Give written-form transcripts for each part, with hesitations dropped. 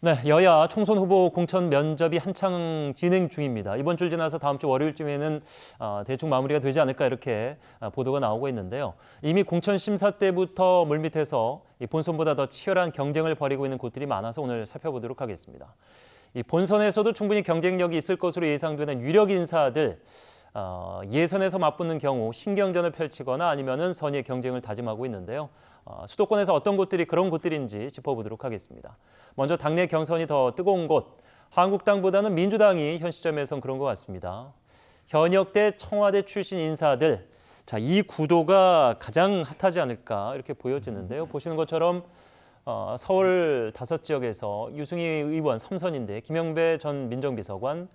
네, 여야 총선 후보 공천 면접이 한창 진행 중입니다. 이번 주 지나서 다음 주 월요일쯤에는 대충 마무리가 되지 않을까 이렇게 보도가 나오고 있는데요. 이미 공천 심사 때부터 물밑에서 이 본선보다 더 치열한 경쟁을 벌이고 있는 곳들이 많아서 오늘 살펴보도록 하겠습니다. 이 본선에서도 충분히 경쟁력이 있을 것으로 예상되는 유력 인사들, 예선에서 맞붙는 경우 신경전을 펼치거나 아니면은 선의의 경쟁을 다짐하고 있는데요. 수도권에서 어떤 곳들이 그런 곳들인지 짚어보도록 하겠습니다. 먼저 당내 경선이 더 뜨거운 곳, 한국당보다는 민주당이 현 시점에선 그런 것 같습니다. 현역대 청와대 출신 인사들, 자, 이 구도가 가장 핫하지 않을까 이렇게 보여지는데요. 보시는 것처럼 서울 5지역에서 유승희 의원 3선인데 김영배 전 민정비서관,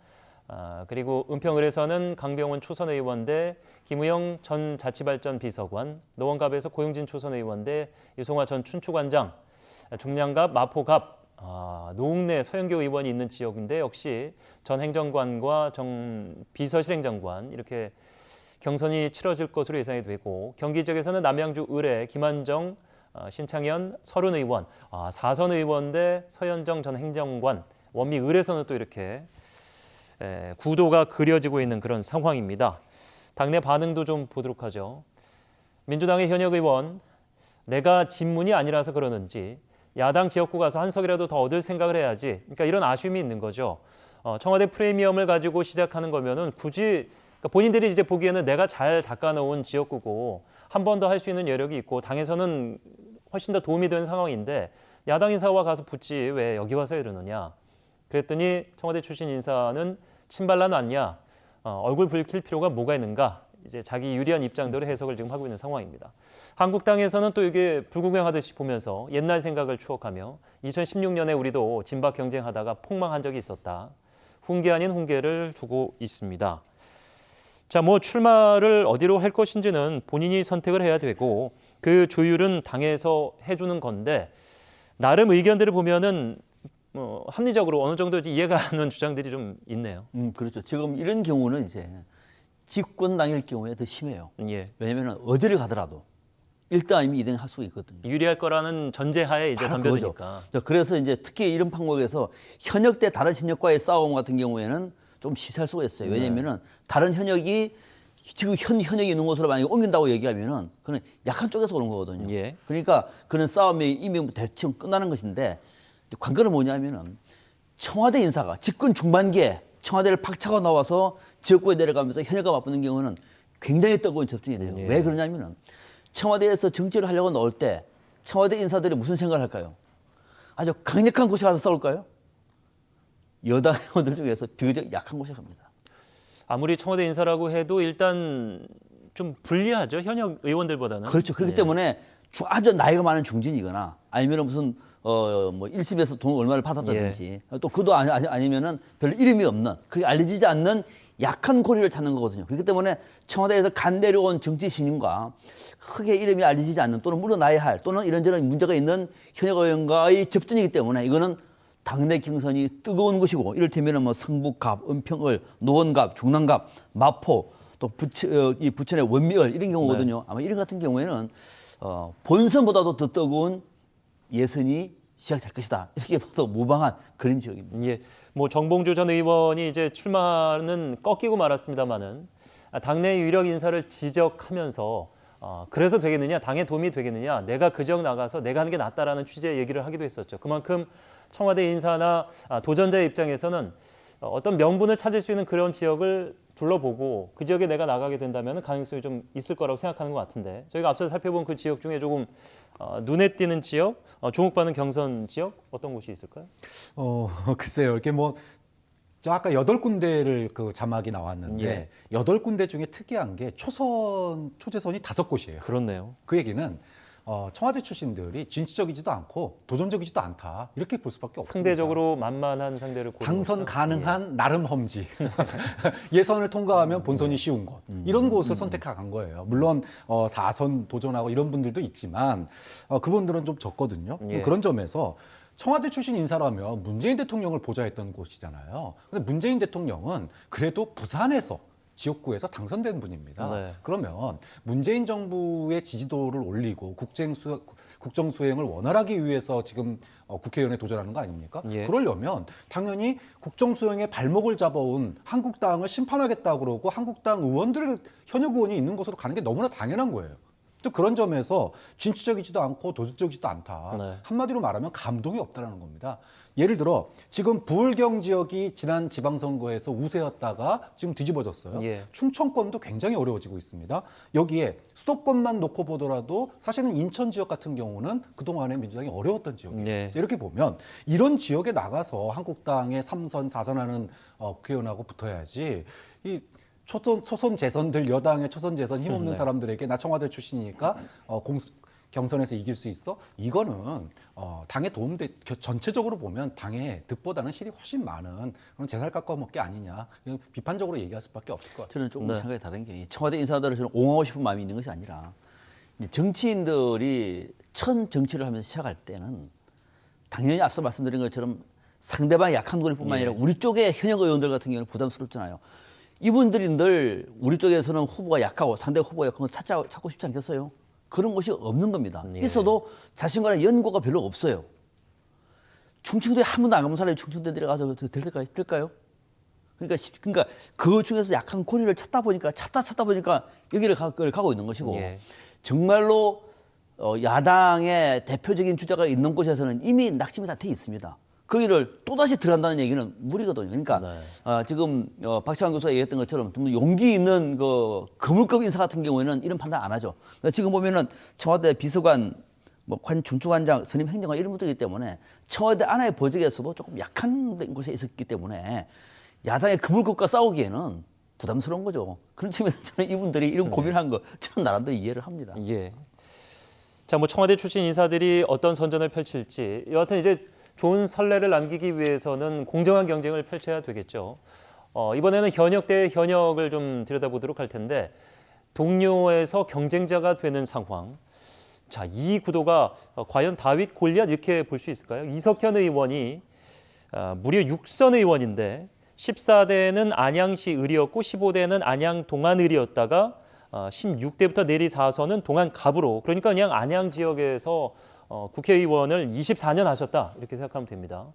그리고 은평을에서는 강병원 초선 의원 대 김우영 전 자치발전 비서관, 노원갑에서 고용진 초선 의원 대 유송화 전 춘추관장, 중량갑, 마포갑, 노웅래 서영교 의원이 있는 지역인데 역시 전 행정관과 정 비서실행장관 이렇게 경선이 치러질 것으로 예상이 되고, 경기 지역에서는 남양주 을에 김한정, 신창현, 서른 의원, 4선 의원 대 서현정 전 행정관, 원미 을에서는 또 이렇게 구도가 그려지고 있는 그런 상황입니다. 당내 반응도 좀 보도록 하죠. 민주당의 현역 의원, 내가 진문이 아니라서 그러는지 야당 지역구 가서 한 석이라도 더 얻을 생각을 해야지. 그러니까 이런 아쉬움이 있는 거죠. 청와대 프리미엄을 가지고 시작하는 거면은 굳이 그러니까 본인들이 이제 보기에는 내가 잘 닦아놓은 지역구고 한 번 더 할 수 있는 여력이 있고 당에서는 훨씬 더 도움이 되는 상황인데 야당 인사와 가서 붙지 왜 여기 와서 이러느냐. 그랬더니 청와대 출신 인사는 침발라 놨냐, 얼굴 붉힐 필요가 뭐가 있는가, 이제 자기 유리한 입장대로 해석을 지금 하고 있는 상황입니다. 한국당에서는 또 이게 불구경하듯이 보면서 옛날 생각을 추억하며 2016년에 우리도 진박 경쟁하다가 폭망한 적이 있었다. 훈계 아닌 훈계를 두고 있습니다. 자, 뭐 출마를 어디로 할 것인지는 본인이 선택을 해야 되고 그 조율은 당에서 해주는 건데 나름 의견들을 보면은 합리적으로 어느 정도 이해가 가는 주장들이 좀 있네요. 그렇죠. 지금 이런 경우는 이제 집권당일 경우에 더 심해요. 예. 왜냐하면 어디를 가더라도 1등 아니면 2등 할 수가 있거든요. 유리할 거라는 전제하에 이제 덤벼드니까. 그래서 이제 특히 이런 판국에서 현역 대 다른 현역과의 싸움 같은 경우에는 좀 시사할 수가 있어요. 왜냐하면은 다른 현역이 지금 현역이 있는 곳으로 만약에 옮긴다고 얘기하면은 그는 약한 쪽에서 오는 거거든요. 예. 그러니까 그런 싸움이 이미 대충 끝나는 것인데 관건은 뭐냐면은 청와대 인사가 집권 중반기에 청와대를 팍 차고 나와서 지역구에 내려가면서 현역과 맞붙는 경우는 굉장히 뜨거운 접전이 돼요. 예. 왜 그러냐면은 청와대에서 정치를 하려고 나올 때 청와대 인사들이 무슨 생각을 할까요? 아주 강력한 곳에 가서 싸울까요? 여당 의원들 중에서 비교적 약한 곳에 갑니다. 아무리 청와대 인사라고 해도 일단 좀 불리하죠. 현역 의원들보다는. 그렇죠. 그렇기 때문에 아주 나이가 많은 중진이거나 아니면 무슨 뭐 1심에서 돈 얼마를 받았다든지 또 그도 아니면은 별로 이름이 없는 그게 알려지지 않는 약한 고리를 찾는 거거든요. 그렇기 때문에 청와대에서 간 내려온 정치 신인과 크게 이름이 알려지지 않는 또는 물러나야 할 또는 이런저런 문제가 있는 현역 의원과의 접전이기 때문에 이거는 당내 경선이 뜨거운 것이고 이를테면 뭐 성북갑, 은평을, 노원갑, 중랑갑, 마포 또 이 부천의 원미을 이런 경우거든요. 아마 이런 같은 경우에는 본선보다도 더 뜨거운 예선이 시작될 것이다. 이렇게 봐도 무방한 그런 지역입니다. 예, 뭐 정봉주 전 의원이 이제 출마는 꺾이고 말았습니다만은 당내 유력 인사를 지적하면서 그래서 되겠느냐, 당에 도움이 되겠느냐, 내가 그 지역 나가서 내가 하는 게 낫다라는 취지의 얘기를 하기도 했었죠. 그만큼 청와대 인사나 도전자의 입장에서는 어떤 명분을 찾을 수 있는 그런 지역을 둘러보고 그 지역에 내가 나가게 된다면 가능성이 좀 있을 거라고 생각하는 것 같은데 저희가 앞서 살펴본 그 지역 중에 조금 눈에 띄는 지역, 주목받는 경선 지역 어떤 곳이 있을까요? 글쎄요. 이렇게 뭐 저 아까 8군데를 그 자막이 나왔는데 8군데 중에 특이한 게 초재선이 5곳이에요. 그렇네요. 그 얘기는 청와대 출신들이 진취적이지도 않고 도전적이지도 않다. 이렇게 볼 수밖에 없습니다. 상대적으로 만만한 상대를 당선 가능한 나름 험지. 예선을 통과하면 본선이 쉬운 곳. 이런 곳을 선택한 거예요. 물론 4선 도전하고 이런 분들도 있지만 그분들은 좀 적거든요. 그런 점에서 청와대 출신 인사라면 문재인 대통령을 보좌했던 곳이잖아요. 근데 문재인 대통령은 그래도 부산에서 지역구에서 당선된 분입니다. 네. 그러면 문재인 정부의 지지도를 올리고 국정 수행을 원활하기 위해서 지금 국회의원에 도전하는 거 아닙니까? 예. 그러려면 당연히 국정 수행의 발목을 잡아온 한국당을 심판하겠다고 그러고 한국당 의원들의 현역 의원이 있는 곳으로 가는 게 너무나 당연한 거예요. 또 그런 점에서 진취적이지도 않고 도덕적이지도 않다. 네. 한마디로 말하면 감동이 없다라는 겁니다. 예를 들어 지금 부울경 지역이 지난 지방선거에서 우세였다가 지금 뒤집어졌어요. 예. 충청권도 굉장히 어려워지고 있습니다. 여기에 수도권만 놓고 보더라도 사실은 인천 지역 같은 경우는 그동안에 민주당이 어려웠던 지역이에요. 네. 이렇게 보면 이런 지역에 나가서 한국당의 3선, 4선하는 국회의원하고 붙어야지 이 초선 재선들 여당의 초선 재선 힘없는 네. 사람들에게 나 청와대 출신이니까 경선에서 이길 수 있어? 이거는 당에 도움돼 전체적으로 보면 당의 득보다는 실이 훨씬 많은 그런 재살 깎아먹기 아니냐 그냥 비판적으로 얘기할 수밖에 없을 것 같습니다. 저는 조금 네. 생각이 다른 게 청와대 인사들을 저는 옹호하고 싶은 마음이 있는 것이 아니라 이제 정치인들이 첫 정치를 하면서 시작할 때는 당연히 앞서 말씀드린 것처럼 상대방이 약한 거리뿐만 아니라 우리 쪽의 현역 의원들 같은 경우는 부담스럽잖아요. 이분들이 늘 우리 쪽에서는 후보가 약하고 상대 후보가 약한 걸 찾고 싶지 않겠어요? 그런 것이 없는 겁니다. 예. 있어도 자신과는 연고가 별로 없어요. 충청도에 한 번도 안 가본 사람이 충청도에 내려가서 될까요? 그러니까 그 중에서 약한 고리를 찾다 보니까 여기를 가고 있는 것이고 예. 정말로 야당의 대표적인 주자가 있는 곳에서는 이미 낙심이 다 돼 있습니다. 거기를 또다시 들어간다는 얘기는 무리거든요. 그러니까 네. 지금 박찬환 교수가 얘기했던 것처럼 좀 용기 있는 그 거물급 인사 같은 경우에는 이런 판단 안 하죠. 그러니까 지금 보면은 청와대 비서관, 중추관장, 선임 행정관 이런 것들이기 때문에 청와대 안의 보직에서도 조금 약한 곳에 있었기 때문에 야당의 거물급과 싸우기에는 부담스러운 거죠. 그런 측면에서 저는 이분들이 이런 고민한 거 저는 나름대로 이해를 합니다. 예. 자, 뭐 청와대 출신 인사들이 어떤 선전을 펼칠지 여하튼 이제 좋은 선례를 남기기 위해서는 공정한 경쟁을 펼쳐야 되겠죠. 이번에는 현역 대 현역을 좀 들여다보도록 할 텐데 동료에서 경쟁자가 되는 상황. 자, 이 구도가 과연 다윗 골리앗 이렇게 볼 수 있을까요? 이석현 의원이 무려 6선 의원인데 14대는 안양시 을이었고 15대는 안양 동안을이었다가 16대부터 내리 4선은 동안갑으로 그러니까 그냥 안양 지역에서 국회의원을 24년 하셨다 이렇게 생각하면 됩니다.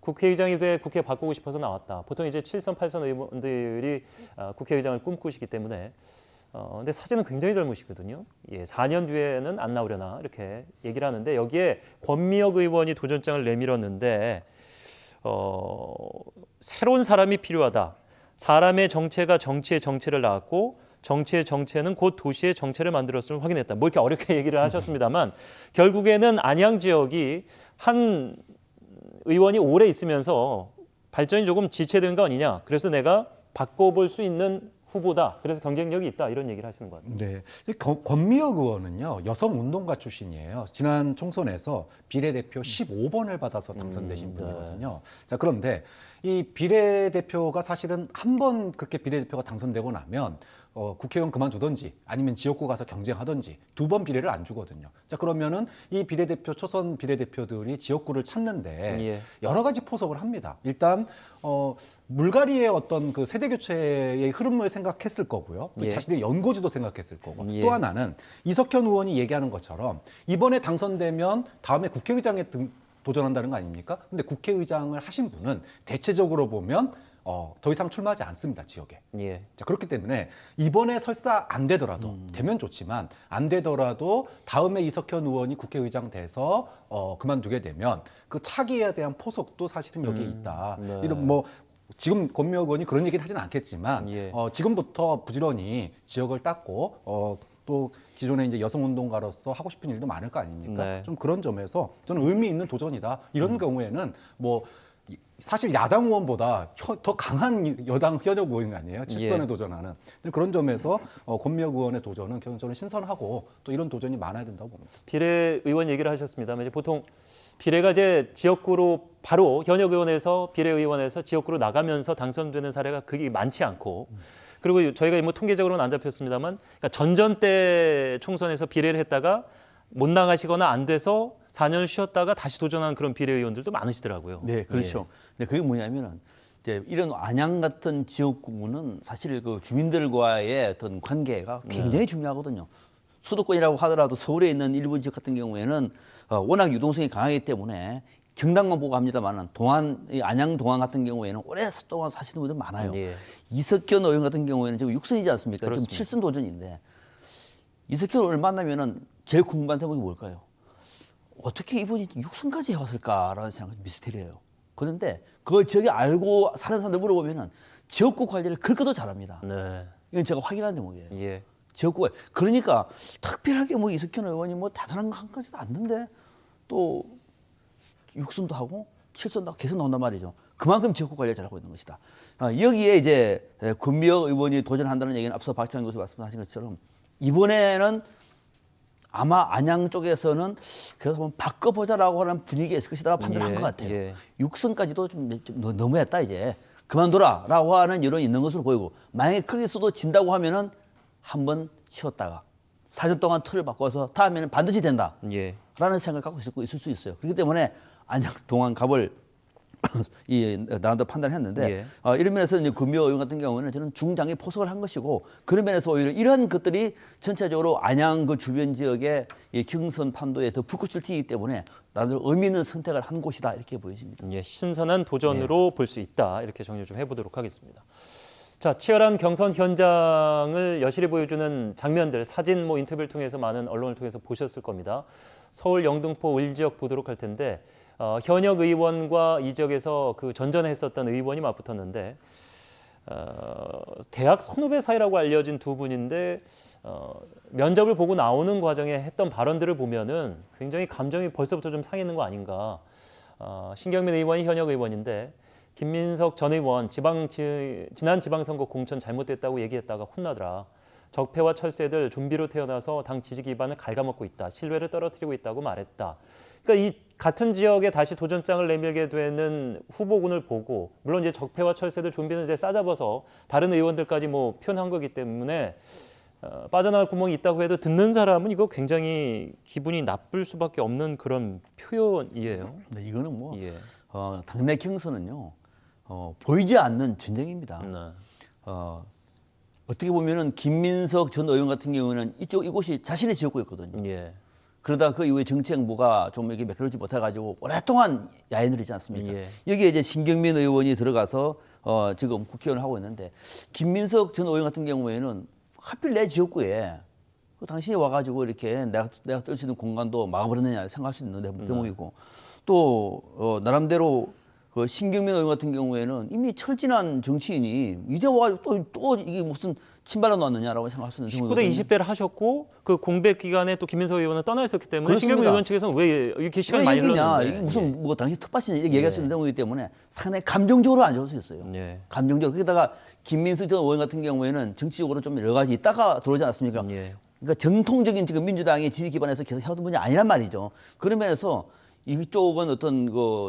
국회의장이 돼 국회 바꾸고 싶어서 나왔다. 보통 이제 7선, 8선 의원들이 국회의장을 꿈꾸시기 때문에 근데 사진은 굉장히 젊으시거든요. 예, 4년 뒤에는 안 나오려나 이렇게 얘기를 하는데 여기에 권미혁 의원이 도전장을 내밀었는데 새로운 사람이 필요하다. 사람의 정체가 정치의 정체를 낳았고 정치의 정체는 곧 도시의 정체를 만들었음을 확인했다. 뭐 이렇게 어렵게 얘기를 하셨습니다만 결국에는 안양 지역이 한 의원이 오래 있으면서 발전이 조금 지체된 거 아니냐. 그래서 내가 바꿔볼 수 있는 후보다. 그래서 경쟁력이 있다. 이런 얘기를 하시는 것 같아요. 네, 권미혁 의원은요 여성 운동가 출신이에요. 지난 총선에서 비례대표 15번을 받아서 당선되신 분이거든요. 자, 그런데 이 비례대표가 사실은 한 번 그렇게 비례대표가 당선되고 나면 국회의원 그만두든지 아니면 지역구 가서 경쟁하든지 2번 비례를 안 주거든요. 자, 그러면은 이 비례대표 초선 비례대표들이 지역구를 찾는데 예. 여러 가지 포석을 합니다. 일단 물갈이의 어떤 그 세대 교체의 흐름을 생각했을 거고요. 예. 자신의 연고지도 생각했을 거고. 예. 또 하나는 이석현 의원이 얘기하는 것처럼 이번에 당선되면 다음에 국회의장에 도전한다는 거 아닙니까? 근데 국회의장을 하신 분은 대체적으로 보면 더 이상 출마하지 않습니다, 지역에. 예. 자, 그렇기 때문에 이번에 설사 안 되더라도 되면 좋지만 안 되더라도 다음에 이석현 의원이 국회의장 돼서 그만두게 되면 그 차기에 대한 포석도 사실은 여기에 있다. 네. 이런 뭐 지금 권미혁 의원이 그런 얘기는 하지는 않겠지만 예. 지금부터 부지런히 지역을 닦고 또 기존에 이제 여성운동가로서 하고 싶은 일도 많을 거 아닙니까? 네. 좀 그런 점에서 저는 의미 있는 도전이다. 이런 경우에는 뭐 사실 야당 의원보다 더 강한 여당 현역 의원 아니에요? 7선에 예. 도전하는. 그런 점에서 권미혁 의원의 도전은 저는 신선하고 또 이런 도전이 많아야 된다고 봅니다. 비례 의원 얘기를 하셨습니다만 이제 보통 비례가 이제 지역구로 바로 현역 의원에서 비례 의원에서 지역구로 나가면서 당선되는 사례가 그게 많지 않고 그리고 저희가 뭐 통계적으로는 안 잡혔습니다만 그러니까 전전 때 총선에서 비례를 했다가 못 나가시거나 안 돼서 4년 쉬었다가 다시 도전한 그런 비례 의원들도 많으시더라고요. 네, 그렇죠. 근데 그게 뭐냐면은 이제 이런 안양 같은 지역구는 사실 그 주민들과의 어떤 관계가 굉장히 중요하거든요. 수도권이라고 하더라도 서울에 있는 일부 지역 같은 경우에는 워낙 유동성이 강하기 때문에 정당만 보고 합니다만은 동안 이 안양 동안 같은 경우에는 오랫동안 사시는 분들 많아요. 예. 이석현 의원 같은 경우에는 지금 6선이지 않습니까? 그렇습니다. 지금 7선 도전인데 이석현 의원을 만나면은 제일 궁금한 대목이 뭘까요? 어떻게 이분이 6선까지 해왔을까라는 생각이 미스테리예요. 그런데 그 지역에 알고 사는 사람들 물어보면은 지역구 관리를 그렇게도 잘합니다. 네. 이건 제가 확인한 대목이에요. 예. 지역구가 그러니까 특별하게 뭐 이석현 의원이 뭐 대단한 거 한 가지도 않는데 또 6선도 하고 7선도 하고 계속 나온단 말이죠. 그만큼 지역구 관리를 잘하고 있는 것이다. 여기에 이제 권미혁 의원이 도전한다는 얘기는 앞서 박찬현 교수 말씀하신 것처럼 이번에는 아마 안양 쪽에서는 그래서 한번 바꿔보자라고 하는 분위기가 있을 것이다 판단한 예, 것 같아요. 예. 6선까지도 좀 너무했다 이제 그만둬라라고 하는 여론이 있는 것으로 보이고 만약에 거기서도 진다고 하면은 한번 쉬었다가 4년 동안 틀을 바꿔서 다음에는 반드시 된다. 예. 라는 생각을 갖고 있을 수 있어요. 그렇기 때문에 안양 동안 갑을 나름대로 판단했는데 예. 이런 면에서 이제 권미호 의원 같은 경우는 저는 중장기 포석을 한 것이고 그런 면에서 오히려 이런 것들이 전체적으로 안양 그 주변 지역의 이 경선 판도에 더 불꽃을 튀기 때문에 나름대로 의미 있는 선택을 한 곳이다 이렇게 보여집니다. 예, 신선한 도전으로 볼 수 있다. 이렇게 정리 좀 해보도록 하겠습니다. 자, 치열한 경선 현장을 여실히 보여주는 장면들, 사진, 인터뷰를 통해서 많은 언론을 통해서 보셨을 겁니다. 서울 영등포 을 지역 보도록 할 텐데 현역 의원과 이 지역에서 그 전전했었던 의원이 맞붙었는데 대학 선후배 사이라고 알려진 두 분인데 면접을 보고 나오는 과정에 했던 발언들을 보면은 굉장히 감정이 벌써부터 좀 상했는 거 아닌가. 신경민 의원이 현역 의원인데 김민석 전 의원 지난 지방선거 공천 잘못됐다고 얘기했다가 혼나더라. 적폐와 철새들 좀비로 태어나서 당 지지 기반을 갉아먹고 있다. 신뢰를 떨어뜨리고 있다고 말했다. 그러니까 이 같은 지역에 다시 도전장을 내밀게 되는 후보군을 보고 물론 이제 적폐와 철새들 좀비는 이제 싸잡아서 다른 의원들까지 표현한 거기 때문에 빠져나갈 구멍이 있다고 해도 듣는 사람은 이거 굉장히 기분이 나쁠 수밖에 없는 그런 표현이에요. 네, 이거는 예. 당내 경선은요 보이지 않는 전쟁입니다. 네. 어떻게 보면은 김민석 전 의원 같은 경우는 이곳이 자신의 지역구였거든요. 예. 그러다 그 이후에 정치 행보가 좀 이렇게 매끄러지 못해가지고 오랫동안 야인들이지 않습니까? 예. 여기에 이제 신경민 의원이 들어가서 지금 국회의원을 하고 있는데 김민석 전 의원 같은 경우에는 하필 내 지역구에 당신이 와가지고 이렇게 내가 뜰 수 있는 공간도 막아버렸느냐 생각할 수 있는 대목이고 또 나름대로 그 신경민 의원 같은 경우에는 이미 철진한 정치인이 이제 와가지고 또 이게 무슨 침발로 놨느냐라고 생각할 수 있는 19대 20대를 하셨고 그 공백 기간에 또 김민석 의원은 떠나 있었기 때문에 그렇습니다. 신경민 의원 측에서는 왜 이렇게 시간이 많이 얘기냐? 흘렀는데 이게 무슨 당신 텃밭이냐 이렇게 얘기할 수 있는 대목이기 때문에 상당히 감정적으로 안 좋을 수 있어요. 예. 감정적으로. 거기다가 김민석 전 의원 같은 경우에는 정치적으로 좀 여러 가지 있다가 들어오지 않았습니까? 예. 그러니까 정통적인 지금 민주당의 지지 기반에서 계속 해오던 분이 아니란 말이죠. 그런 면에서 이쪽은 어떤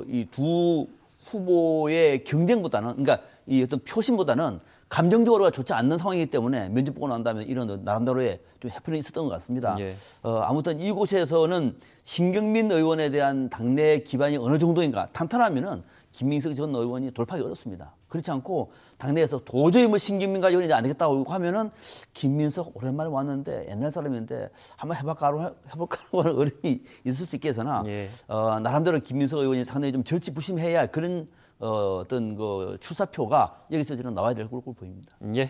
이 두 후보의 경쟁보다는 그러니까 이 어떤 표심보다는 감정적으로가 좋지 않는 상황이기 때문에 면접 보고 난 다음에 이런 나름대로의 좀 해프닝이 있었던 것 같습니다. 예. 아무튼 이곳에서는 신경민 의원에 대한 당내 기반이 어느 정도인가 탄탄하면은 김민석 전 의원이 돌파하기 어렵습니다. 그렇지 않고 당내에서 도저히 신경민 가지고는 이제 안 되겠다고 하면은 김민석 오랜만에 왔는데 옛날 사람인데 한번 해볼까라고 하는 어려움이 있을 수 있게 해서나 예. 나름대로 김민석 의원이 상당히 좀 절치부심해야 할 그런 어떤 그 출사표가 여기서 저는 나와야 될 걸로 보입니다. 예.